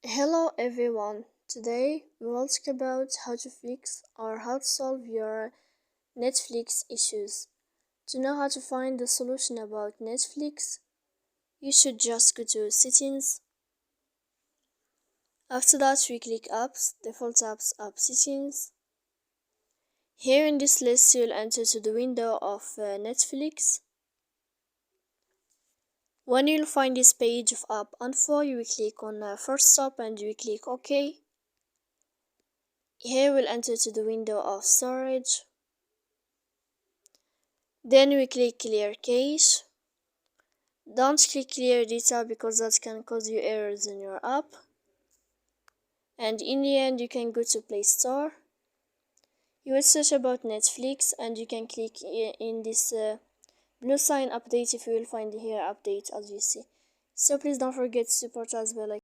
Hello everyone. Today we will talk about how to fix or how to solve your Netflix issues. To know how to find the solution about Netflix, you should just go to Settings. After that, we click Apps, Default Apps, App Settings. Here in this list, you'll enter to the window of Netflix. When you'll find this page of app info, you will click on First Stop and you will click OK. Here we'll enter to the window of storage. Then we click clear cache. Don't click clear data because that can cause you errors in your app. And in the end, you can go to Play Store. You will search about Netflix and you can click in this blue sign update if you will find here update as you see. So please don't forget to support us by like